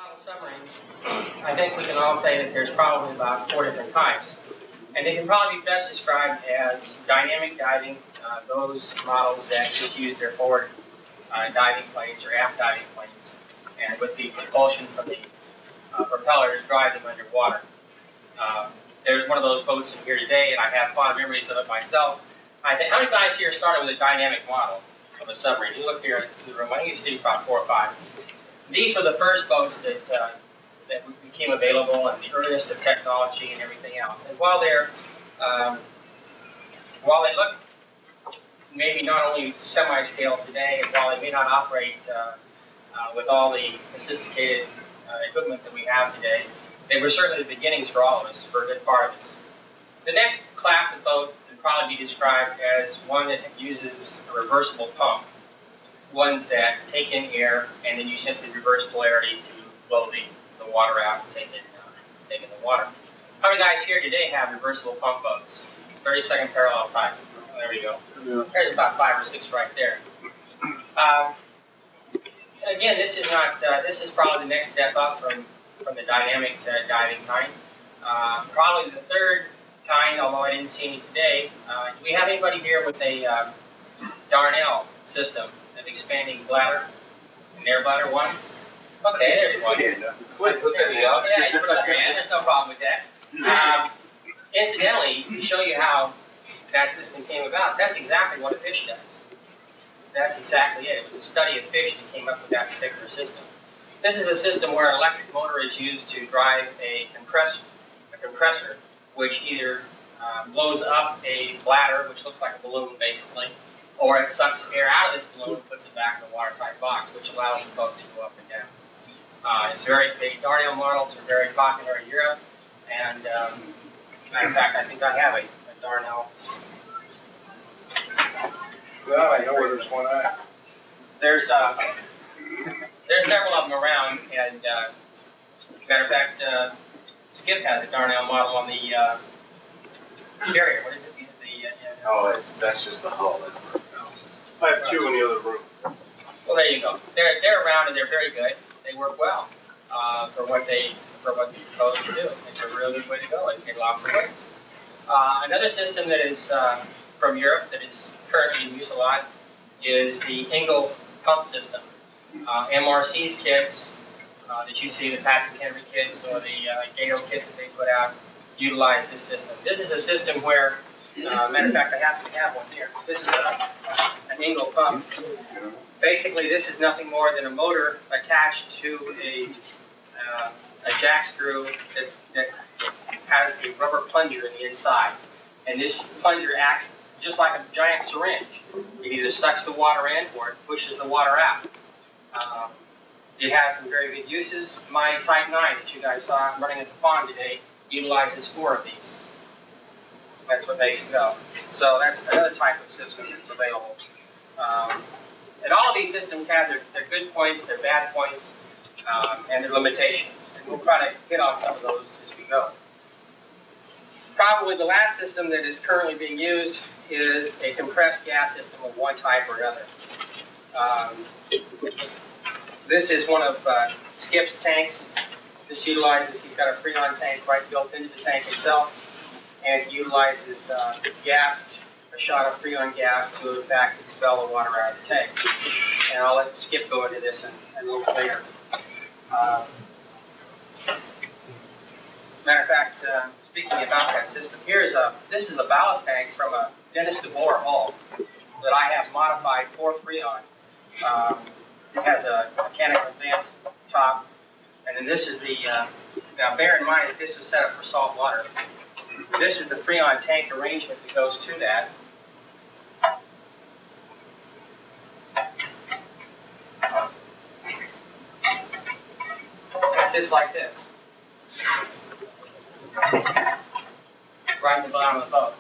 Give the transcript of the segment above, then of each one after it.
model submarines, I think we can all say that there's probably about 4 different types. And they can probably be best described as dynamic diving, those models that just use their forward diving planes or aft diving planes, and with the propulsion from the propellers drive them underwater. There's one of those boats in here today, and I have fond memories of it myself. I think, how many guys here started with a dynamic model of a submarine? You look here into the room, I think you see about 4 or 5. These were the first boats that became available, and the earliest of technology and everything else. And while they look maybe not only semi-scale today, and while they may not operate with all the sophisticated equipment that we have today, they were certainly the beginnings for all of us, for a good part of us. The next class of boat can probably be described as one that uses a reversible pump. Ones that take in air, and then you simply reverse polarity to blow the water out and take in the water. How many guys here today have reversible pump boats? 32nd parallel type. Oh, there we go. Yeah. There's about 5 or 6 right there. Again, this is not. This is probably the next step up from the dynamic diving kind. Probably the third kind, although I didn't see any today. Do we have anybody here with a Darnell system? An expanding bladder, an air bladder one. Okay, there's one. There we go. Yeah, you put up your hand. There's no problem with that. Incidentally, to show you how that system came about, that's exactly what a fish does. That's exactly it. It was a study of fish that came up with that particular system. This is a system where an electric motor is used to drive a compressor, which either blows up a bladder, which looks like a balloon basically, or it sucks air out of this balloon and puts it back in a watertight box, which allows the boat to go up and down. The Darnell models are very popular in Europe, and matter of fact, I think I have a Darnell. Well, I know where there's one at. There's several of them around, and matter of fact, Skip has a Darnell model on the carrier. What is it? That's just the hull, isn't it? I have 2 in the other room. Well, there you go. They're around and they're very good. They work well for what they're supposed to do. It's a real good way to go in lots of ways. Another system that is from Europe that is currently in use a lot is the Engel pump system. MRC's kits that you see, the Patrick Henry kits or the Gato kit that they put out, utilize this system. This is a system where matter of fact, I happen to have one here. This is an Engel pump. Basically, this is nothing more than a motor attached to a jack screw that has a rubber plunger in the inside. And this plunger acts just like a giant syringe. It either sucks the water in or it pushes the water out. It has some very good uses. My Type 9 that you guys saw running at the pond today utilizes 4 of these. That's what makes it go. So that's another type of system that's available. And all of these systems have their good points, their bad points, and their limitations. And we'll try to hit on some of those as we go. Probably the last system that is currently being used is a compressed gas system of one type or another. This is one of Skip's tanks. This utilizes, he's got a Freon tank right built into the tank itself. And it utilizes gas, a shot of Freon gas to, in fact, expel the water out of the tank. And I'll let Skip go into this a little later. Matter of fact, speaking about that system, this is a ballast tank from a Dennis DeBoer hull that I have modified for Freon. It has a mechanical vent top, and then this is the, now bear in mind that this was set up for salt water. This is the Freon tank arrangement that goes to that. It sits like this, right in the bottom of the boat.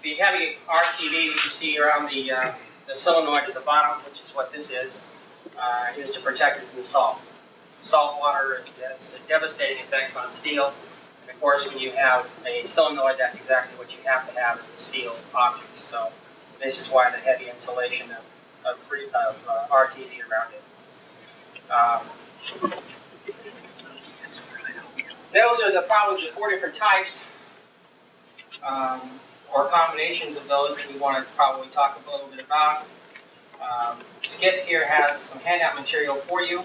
The heavy RTV that you see around the solenoid at the bottom, which is what this is to protect it from the salt. Salt water has devastating effects on steel. Of course, when you have a solenoid, that's exactly what you have to have is a steel object. So this is why the heavy insulation of RTV around it. Those are probably the 4 different types, or combinations of those that we want to probably talk a little bit about. Skip here has some handout material for you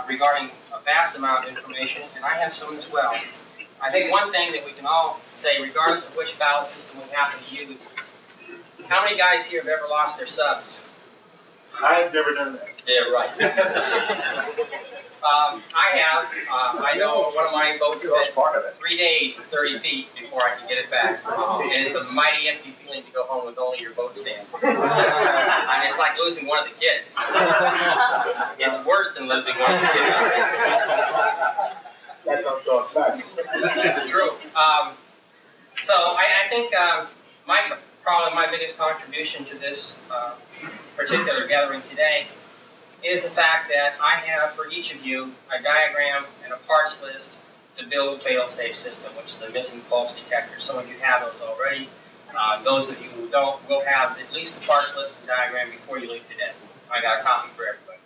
regarding a vast amount of information, and I have some as well. I think one thing that we can all say, regardless of which valve system we happen to use, how many guys here have ever lost their subs? I've never done that. Yeah, right. I have. I know one of my boats spent 3 days and 30 feet before I could get it back. And it's a mighty empty feeling to go home with only your boat stand. I mean, it's like losing one of the kids. It's worse than losing one of the kids. That's what I'm talking about. That's true. So I think probably my biggest contribution to this particular gathering today is the fact that I have for each of you a diagram and a parts list to build a fail-safe system, which is a missing pulse detector. Some of you have those already. Those of you who don't will have at least the parts list and diagram before you leave today. I got a copy for everybody.